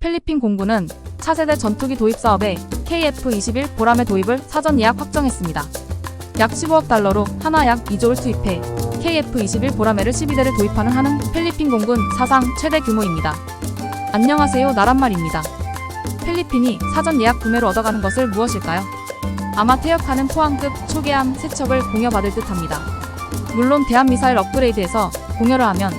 필리핀 공군은 차세대 전투기 도입 사업에 KF-21 보람의 도입을 사전 예약 확정했습니다. 약 15억 달러로 하나 약 2조를 투입해 KF-21 보라매를 12대를 도입하는 한은 필리핀 공군 사상 최대 규모입니다. 안녕하세요, 나란말입니다. 필리핀이 사전 예약 구매로 얻어가는 것을 무엇일까요? 아마 태역하는 포항급 초계함 3척을 공여받을 듯합니다. 물론 대한미사일 업그레이드에서 공여를 하면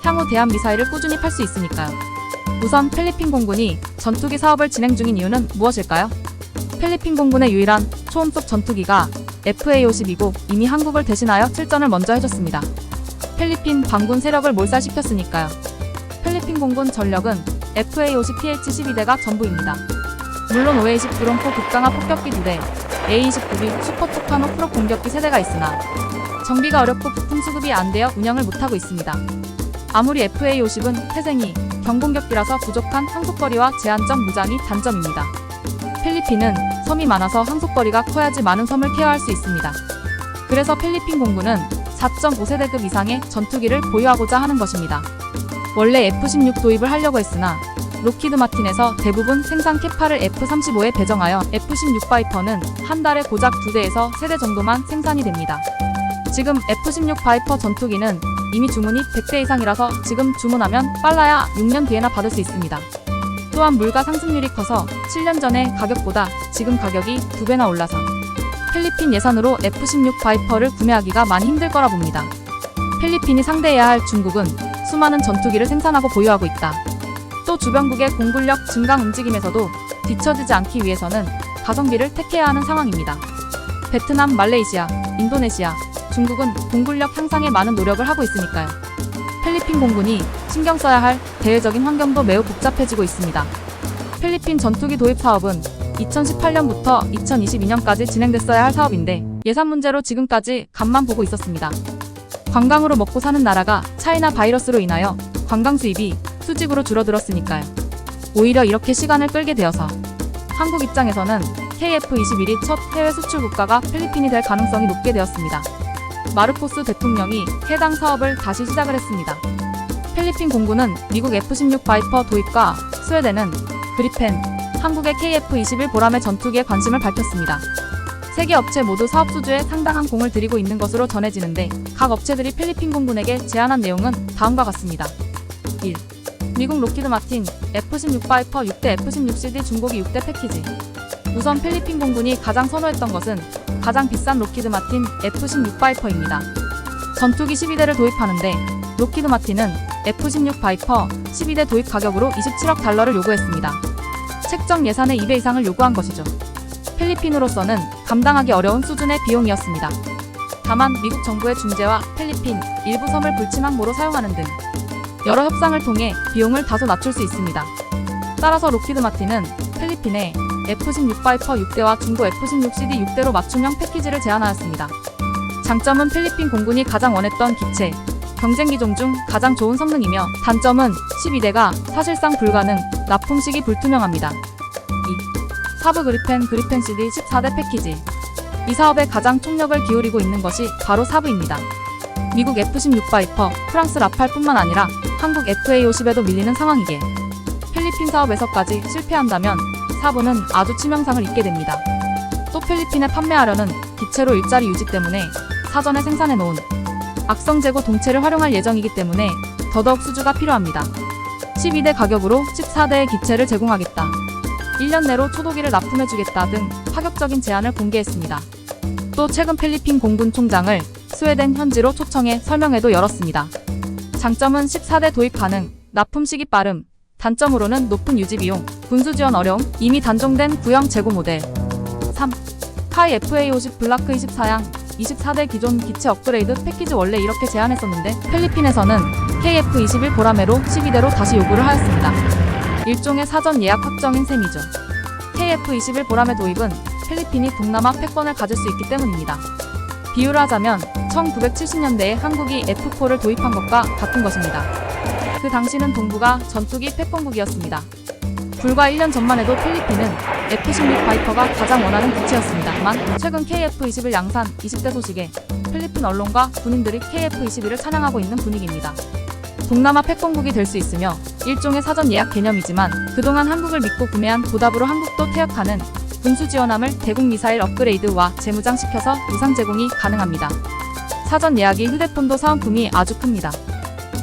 향후 대한미사일을 꾸준히 팔 수 있으니까요. 우선 필리핀 공군이 전투기 사업을 진행 중인 이유는 무엇일까요? 필리핀 공군의 유일한 초음속 전투기가 FA-50이고 이미 한국을 대신하여 출전을 먼저 해줬습니다. 필리핀 반군 세력을 몰살시켰으니까요. 필리핀 공군 전력은 FA-50 PH-12대가 전부입니다. 물론 OA-10 브론코 극강화 폭격기 2대, A-29B 슈퍼 투카노 프로 공격기 3대가 있으나 정비가 어렵고 부품 수급이 안 되어 운영을 못하고 있습니다. 아무리 FA-50은 태생이 경공격기라서 부족한 항속거리와 제한적 무장이 단점입니다. 필리핀은 섬이 많아서 항속거리가 커야지 많은 섬을 케어할 수 있습니다. 그래서 필리핀 공군은 4.5세대급 이상의 전투기를 보유하고자 하는 것입니다. 원래 F-16 도입을 하려고 했으나 록히드 마틴에서 대부분 생산 캐파를 F-35에 배정하여 F-16 바이퍼는 한 달에 고작 2대에서 3대 정도만 생산이 됩니다. 지금 F-16 바이퍼 전투기는 이미 주문이 100대 이상이라서 지금 주문하면 빨라야 6년 뒤에나 받을 수 있습니다. 또한 물가 상승률이 커서 7년 전의 가격보다 지금 가격이 2배나 올라서 필리핀 예산으로 F-16 바이퍼를 구매하기가 많이 힘들 거라 봅니다. 필리핀이 상대해야 할 중국은 수많은 전투기를 생산하고 보유하고 있다. 또 주변국의 공군력 증강 움직임에서도 뒤처지지 않기 위해서는 가성비를 택해야 하는 상황입니다. 베트남, 말레이시아, 인도네시아, 중국은 공군력 향상에 많은 노력을 하고 있으니까요. 필리핀 공군이 신경 써야 할 대외적인 환경도 매우 복잡해지고 있습니다. 필리핀 전투기 도입 사업은 2018년부터 2022년까지 진행됐어야 할 사업인데 예산 문제로 지금까지 간만 보고 있었습니다. 관광으로 먹고 사는 나라가 차이나 바이러스로 인하여 관광 수입이 수직으로 줄어들었으니까요. 오히려 이렇게 시간을 끌게 되어서 한국 입장에서는 KF-21이 첫 해외 수출 국가가 필리핀이 될 가능성이 높게 되었습니다. 마르코스 대통령이 해당 사업을 다시 시작을 했습니다. 필리핀 공군은 미국 F-16 바이퍼 도입과 스웨덴은 그리펜, 한국의 KF-21 보람의 전투기에 관심을 밝혔습니다. 세계 업체 모두 사업 수주에 상당한 공을 들이고 있는 것으로 전해지는데 각 업체들이 필리핀 공군에게 제안한 내용은 다음과 같습니다. 1. 미국 록히드 마틴 F-16 바이퍼 6대 F-16CD 중고기 6대 패키지. 우선 필리핀 공군이 가장 선호했던 것은 가장 비싼 록히드 마틴 F-16 바이퍼입니다. 전투기 12대를 도입하는데 록히드 마틴은 F-16 바이퍼 12대 도입 가격으로 27억 달러를 요구했습니다. 책정 예산의 2배 이상을 요구한 것이죠. 필리핀으로서는 감당하기 어려운 수준의 비용이었습니다. 다만 미국 정부의 중재와 필리핀 일부 섬을 불침항모로 사용하는 등 여러 협상을 통해 비용을 다소 낮출 수 있습니다. 따라서 록히드 마틴은 필리핀에 F-16 바이퍼 6대와 중고 F-16CD 6대로 맞춤형 패키지를 제안하였습니다. 장점은 필리핀 공군이 가장 원했던 기체, 경쟁기종 중 가장 좋은 성능이며 단점은 12대가 사실상 불가능, 납품식이 불투명합니다. 2. 사브 그리펜 CD 14대 패키지. 이 사업에 가장 총력을 기울이고 있는 것이 바로 사브입니다. 미국 F-16 바이퍼, 프랑스 라팔뿐만 아니라 한국 FA-50에도 밀리는 상황이기에 필리핀 사업에서까지 실패한다면 사브는 아주 치명상을 입게 됩니다. 또 필리핀에 판매하려는 기체로 일자리 유지 때문에 사전에 생산해놓은 악성 재고 동체를 활용할 예정이기 때문에 더더욱 수주가 필요합니다. 12대 가격으로 14대의 기체를 제공하겠다. 1년 내로 초도기를 납품해주겠다 등 파격적인 제안을 공개했습니다. 또 최근 필리핀 공군 총장을 스웨덴 현지로 초청해 설명회도 열었습니다. 장점은 14대 도입 가능, 납품 시기 빠름, 단점으로는 높은 유지 비용, 군수 지원 어려움, 이미 단종된 구형 재고 모델. 3. 카이 FA-50 블라크 24양, 24대 기존 기체 업그레이드 패키지. 원래 이렇게 제안했었는데 필리핀에서는 KF-21 보라매로 12대로 다시 요구를 하였습니다. 일종의 사전 예약 확정인 셈이죠. KF-21 보라매 도입은 필리핀이 동남아 패권을 가질 수 있기 때문입니다. 비유를 하자면 1970년대에 한국이 F4를 도입한 것과 같은 것입니다. 그 당시는 동부가 전투기 패권국이었습니다. 불과 1년 전만 해도 필리핀은 F-16 바이퍼가 가장 원하는 기체였습니다만 최근 KF-21 양산 20대 소식에 필리핀 언론과 군인들이 KF-21을 찬양하고 있는 분위기입니다. 동남아 패권국이 될 수 있으며 일종의 사전 예약 개념이지만 그동안 한국을 믿고 구매한 보답으로 한국도 퇴역하는 군수 지원함을 대국 미사일 업그레이드와 재무장시켜서 무상 제공이 가능합니다. 사전 예약이 휴대폰도 사은품이 아주 큽니다.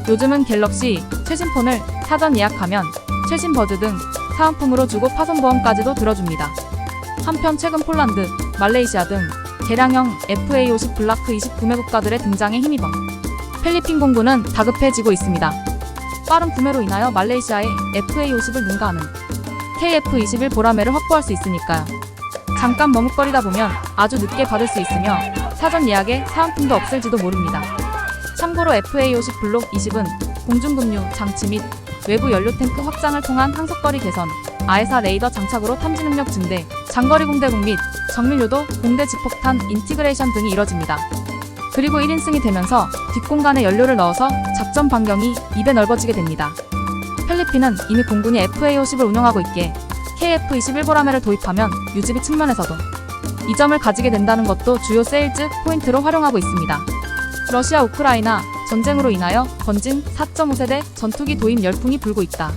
요즘은 갤럭시 최신 폰을 사전 예약하면 최신 버즈 등 사은품으로 주고 파손보험까지도 들어줍니다. 한편 최근 폴란드, 말레이시아 등 개량형 FA50 블라크 20 구매 국가들의 등장에 힘입어 필리핀 공군은 다급해지고 있습니다. 빠른 구매로 인하여 말레이시아의 FA50을 능가하는 KF-21 보라매를 확보할 수 있으니까요. 잠깐 머뭇거리다 보면 아주 늦게 받을 수 있으며 사전 예약에 사은품도 없을지도 모릅니다. 참고로 FA50 블록 20은 공중급류 장치 및 외부 연료 탱크 확장을 통한 항속거리 개선, 아에사 레이더 장착으로 탐지 능력 증대, 장거리 공대공 및 정밀요도 공대 지폭탄 인티그레이션 등이 이뤄집니다. 그리고 1인승이 되면서 뒷공간에 연료를 넣어서 작전 반경이 2배 넓어지게 됩니다. 필리핀은 이미 공군이 FA50을 운영하고 있기에 KF-21 보라매를 도입하면 유지비 측면에서도 이점을 가지게 된다는 것도 주요 세일즈 포인트로 활용하고 있습니다. 러시아 우크라이나 전쟁으로 인하여 번진 4.5세대 전투기 도입 열풍이 불고 있다.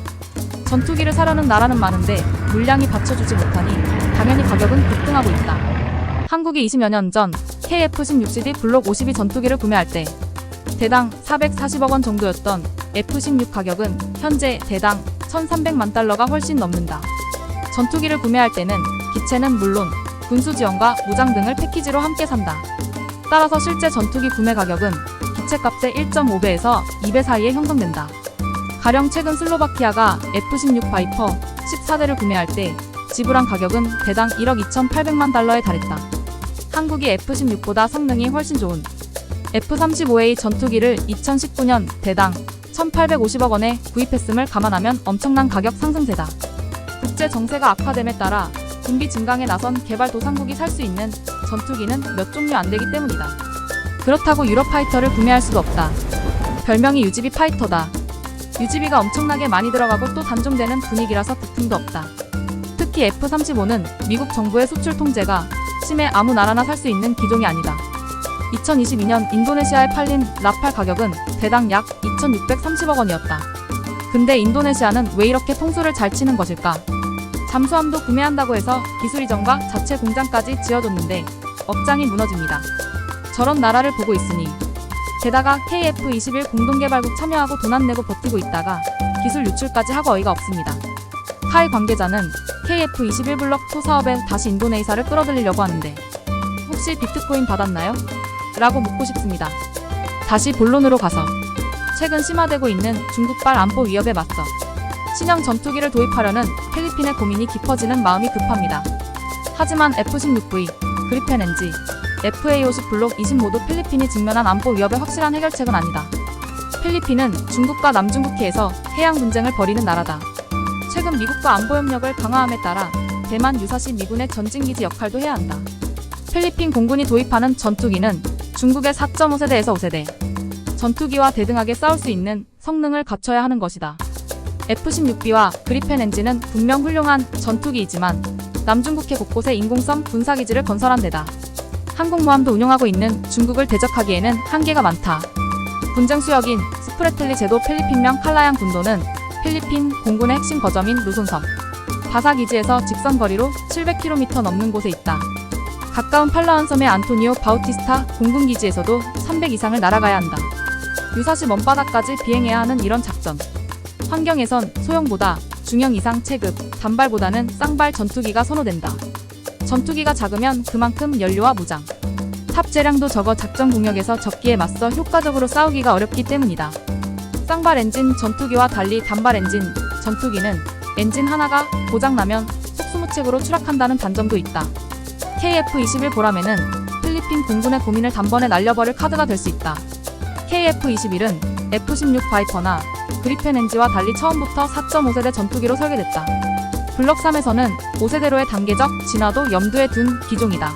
전투기를 사려는 나라는 많은데 물량이 받쳐주지 못하니 당연히 가격은 급등하고 있다. 한국이 20여 년 전 KF-16CD 블록 52 전투기를 구매할 때 대당 440억 원 정도였던 F-16 가격은 현재 대당 1,300만 달러가 훨씬 넘는다. 전투기를 구매할 때는 기체는 물론 군수 지원과 무장 등을 패키지로 함께 산다. 따라서 실제 전투기 구매 가격은 기체값의 1.5배에서 2배 사이에 형성된다. 가령 최근 슬로바키아가 F-16 바이퍼 14대를 구매할 때 지불한 가격은 대당 1억 2,800만 달러에 달했다. 한국이 F-16보다 성능이 훨씬 좋은 F-35A 전투기를 2019년 대당 1,850억 원에 구입했음을 감안하면 엄청난 가격 상승세다. 국제 정세가 악화됨에 따라 군비 증강에 나선 개발도상국이 살 수 있는 전투기는 몇 종류 안 되기 때문이다. 그렇다고 유럽 파이터를 구매할 수도 없다. 별명이 유지비 파이터다. 유지비가 엄청나게 많이 들어가고 또 단종되는 분위기라서 부품도 없다. 특히 F-35는 미국 정부의 수출 통제가 심해 아무 나라나 살 수 있는 기종이 아니다. 2022년 인도네시아에 팔린 라팔 가격은 대당 약 2,630억 원이었다. 근데 인도네시아는 왜 이렇게 통수를 잘 치는 것일까? 잠수함도 구매한다고 해서 기술 이전과 자체 공장까지 지어줬는데 업장이 무너집니다. 저런 나라를 보고 있으니 게다가 KF-21 공동개발국 참여하고 돈 안 내고 버티고 있다가 기술 유출까지 하고 어이가 없습니다. 카이 관계자는 KF-21 블록 2 사업에 다시 인도네시아를 끌어들이려고 하는데 혹시 비트코인 받았나요? 라고 묻고 싶습니다. 다시 본론으로 가서 최근 심화되고 있는 중국발 안보 위협에 맞서 신형 전투기를 도입하려는 필리핀의 고민이 깊어지는 마음이 급합니다. 하지만 F-16V, 그리펜 NG, FA-50 블록 20 모두 필리핀이 직면한 안보 위협의 확실한 해결책은 아니다. 필리핀은 중국과 남중국해에서 해양 분쟁을 벌이는 나라다. 최근 미국과 안보협력을 강화함에 따라 대만 유사시 미군의 전진기지 역할도 해야 한다. 필리핀 공군이 도입하는 전투기는 중국의 4.5세대에서 5세대 전투기와 대등하게 싸울 수 있는 성능을 갖춰야 하는 것이다. F-16B와 그리펜 엔진은 분명 훌륭한 전투기이지만 남중국해 곳곳에 인공섬 군사기지를 건설한 데다 항공모함도 운용하고 있는 중국을 대적하기에는 한계가 많다. 분쟁 수역인 스프레틀리 제도 필리핀명 칼라양 군도는 필리핀 공군의 핵심 거점인 루손섬 바사기지에서 직선 거리로 700km 넘는 곳에 있다. 가까운 팔라완 섬의 안토니오 바우티스타 공군기지에서도 300 이상을 날아가야 한다. 유사시 먼바다까지 비행해야 하는 이런 작전. 환경에선 소형보다 중형 이상 체급, 단발보다는 쌍발 전투기가 선호된다. 전투기가 작으면 그만큼 연료와 무장, 탑재량도 적어 작전 공역에서 적기에 맞서 효과적으로 싸우기가 어렵기 때문이다. 쌍발 엔진 전투기와 달리 단발 엔진 전투기는 엔진 하나가 고장나면 속수무책으로 추락한다는 단점도 있다. KF-21 보라매는 필리핀 공군의 고민을 단번에 날려버릴 카드가 될 수 있다. KF-21은 F-16 바이퍼나 그리펜 NG와 달리 처음부터 4.5세대 전투기로 설계됐다. 블록 3에서는 5세대로의 단계적 진화도 염두에 둔 기종이다.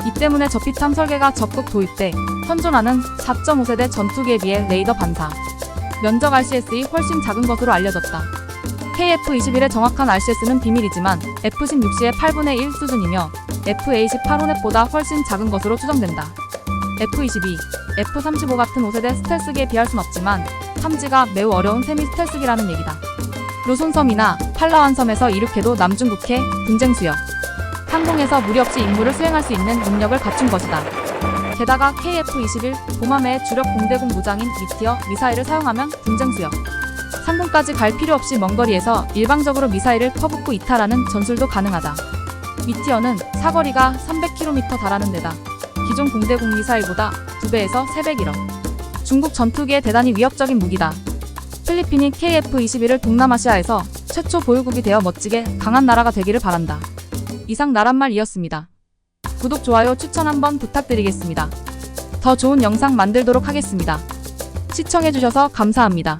이 때문에 저피탐 설계가 적극 도입돼 현존하는 4.5세대 전투기에 비해 레이더 반사, 면적 RCS이 훨씬 작은 것으로 알려졌다. KF-21의 정확한 RCS는 비밀이지만 F-16C의 8분의 1 수준이며 FA-18 호넷보다 훨씬 작은 것으로 추정된다. F-22, F-35 같은 5세대 스텔스기에 비할 순 없지만 탐지가 매우 어려운 세미 스텔스기라는 얘기다. 루손섬이나 팔라완 섬에서 이륙해도 남중국해 분쟁 수역, 항공에서 무리 없이 임무를 수행할 수 있는 능력을 갖춘 것이다. 게다가 KF-21 보마매의 주력 공대공 무장인 미티어 미사일을 사용하면 분쟁 수역, 상공까지 갈 필요 없이 먼 거리에서 일방적으로 미사일을 퍼붓고 이탈하는 전술도 가능하다. 미티어는 사거리가 300km 달하는 데다 기존 공대공 미사일보다 2배에서 3배 길어 중국 전투기에 대단히 위협적인 무기다. 필리핀이 KF-21을 동남아시아에서 최초 보유국이 되어 멋지게 강한 나라가 되기를 바란다. 이상 나란말이었습니다. 구독, 좋아요, 추천 한번 부탁드리겠습니다. 더 좋은 영상 만들도록 하겠습니다. 시청해주셔서 감사합니다.